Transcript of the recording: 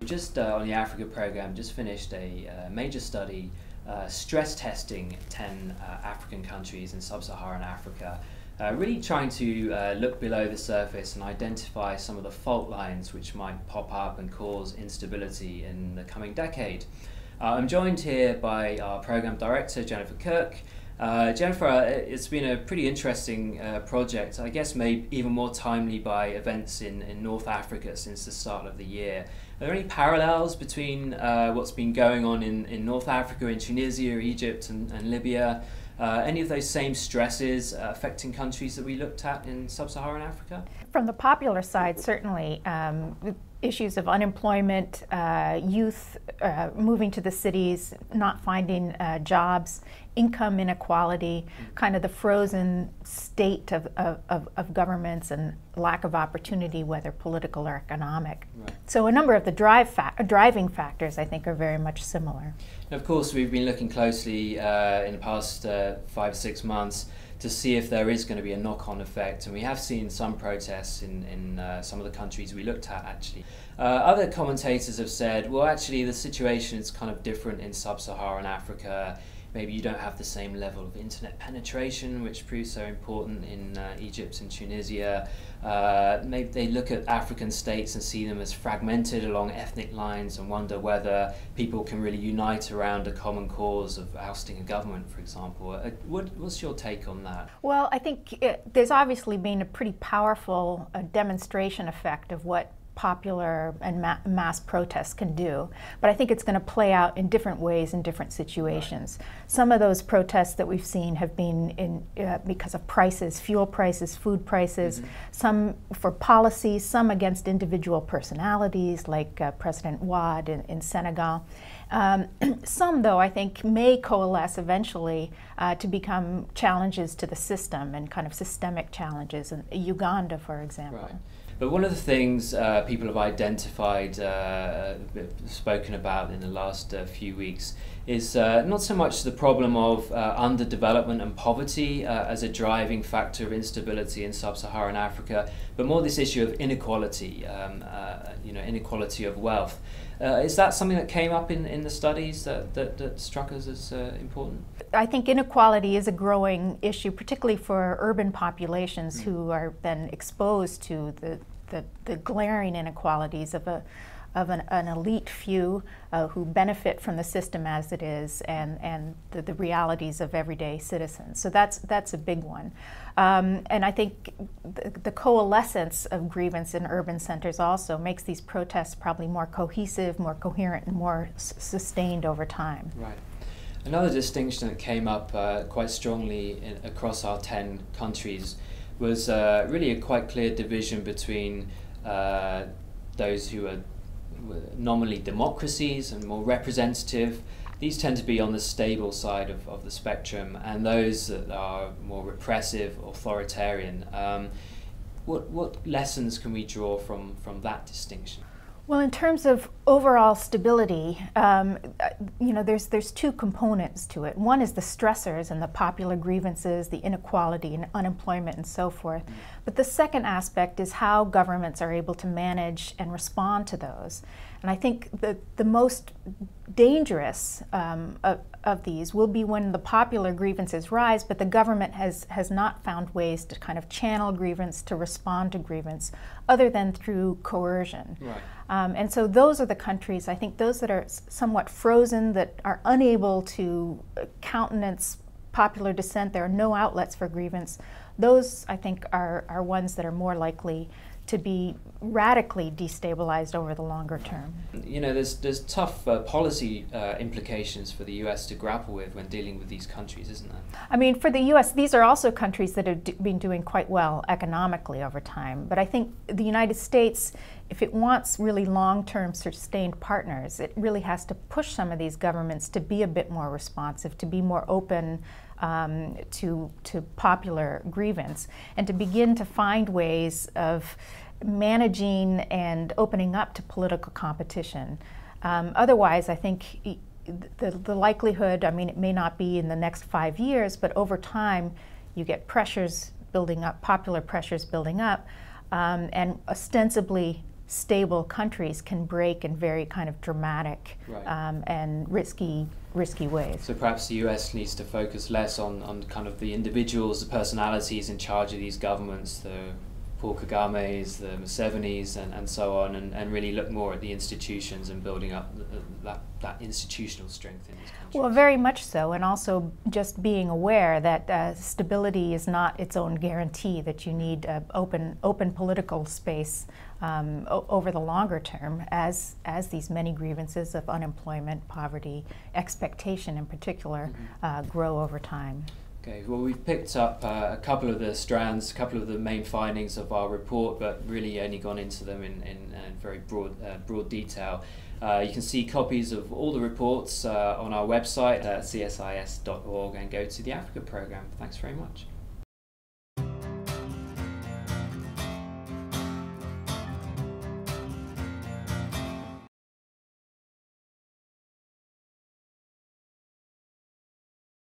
just on the Africa program, just finished a major study stress testing 10 African countries in sub-Saharan Africa, really trying to look below the surface and identify some of the fault lines which might pop up and cause instability in the coming decade. I'm joined here by our program director, Jennifer Cooke. Jennifer, it's been a pretty interesting project, I guess made even more timely by events in North Africa since the start of the year. Are there any parallels between what's been going on in North Africa, in Tunisia, Egypt and Libya? Any of those same stresses affecting countries that we looked at in sub-Saharan Africa? From the popular side, certainly, issues of unemployment, youth moving to the cities, not finding jobs, income inequality, kind of the frozen state of governments and lack of opportunity, whether political or economic. Right. So a number of the driving factors, I think, are very much similar. And of course, we've been looking closely in the past 5 or 6 months to see if there is going to be a knock-on effect, and we have seen some protests in some of the countries we looked at, actually. Other commentators have said, well, actually the situation is kind of different in sub-Saharan Africa. Maybe you don't have the same level of internet penetration, which proves so important in Egypt and Tunisia. Maybe they look at African states and see them as fragmented along ethnic lines and wonder whether people can really unite around a common cause of ousting a government, for example. What's your take on that? Well, I think there's obviously been a pretty powerful demonstration effect of what popular and mass protests can do, but I think it's going to play out in different ways in different situations. Right. Some of those protests that we've seen have been because of prices, fuel prices, food prices, some for policies, some against individual personalities like President Wade in Senegal. Some, though, I think may coalesce eventually to become challenges to the system and kind of systemic challenges, in Uganda, for example. Right. But one of the things people have identified, spoken about in the last few weeks, is not so much the problem of underdevelopment and poverty as a driving factor of instability in sub-Saharan Africa, but more this issue of inequality, inequality of wealth. Is that something that came up in the studies that struck us as important? I think inequality is a growing issue, particularly for urban populations who are then exposed to the glaring inequalities of an elite few who benefit from the system as it is, and the realities of everyday citizens. So that's a big one. And I think the coalescence of grievance in urban centers also makes these protests probably more cohesive, more coherent, and more sustained over time. Right. Another distinction that came up quite strongly across our 10 countries was really a quite clear division between those who are nominally democracies and more representative. These tend to be on the stable side of the spectrum, and those that are more repressive, authoritarian. What lessons can we draw from that distinction? Well, in terms of overall stability, there's two components to it. One is the stressors and the popular grievances, the inequality and unemployment and so forth. But the second aspect is how governments are able to manage and respond to those. And I think the most dangerous of these will be when the popular grievances rise, but the government has not found ways to kind of channel grievance, to respond to grievance, other than through coercion. Right. And so those are the countries, I think those that are somewhat frozen, that are unable to countenance popular dissent, there are no outlets for grievance, those I think are ones that are more likely to be radically destabilized over the longer term. You know, there's tough policy implications for the US to grapple with when dealing with these countries, isn't there? I mean, for the US, these are also countries that have been doing quite well economically over time. But I think the United States, if it wants really long-term sustained partners, it really has to push some of these governments to be a bit more responsive, to be more open to popular grievance, and to begin to find ways of managing and opening up to political competition. Otherwise, I think the likelihood, I mean, it may not be in the next 5 years, but over time you get pressures building up, popular pressures building up, and ostensibly stable countries can break in very kind of dramatic and risky ways. So perhaps the US needs to focus less on kind of the individuals, the personalities in charge of these governments, the Paul Kagame's, the Museveni's, and so on, and really look more at the institutions and building up that institutional strength in these countries. Well, very much so, and also just being aware that stability is not its own guarantee, that you need open political space over the longer term as these many grievances of unemployment, poverty, expectation in particular, grow over time. Okay, well, we've picked up a couple of the strands, a couple of the main findings of our report, but really only gone into them in very broad detail. You can see copies of all the reports on our website at csis.org and go to the Africa Program. Thanks very much.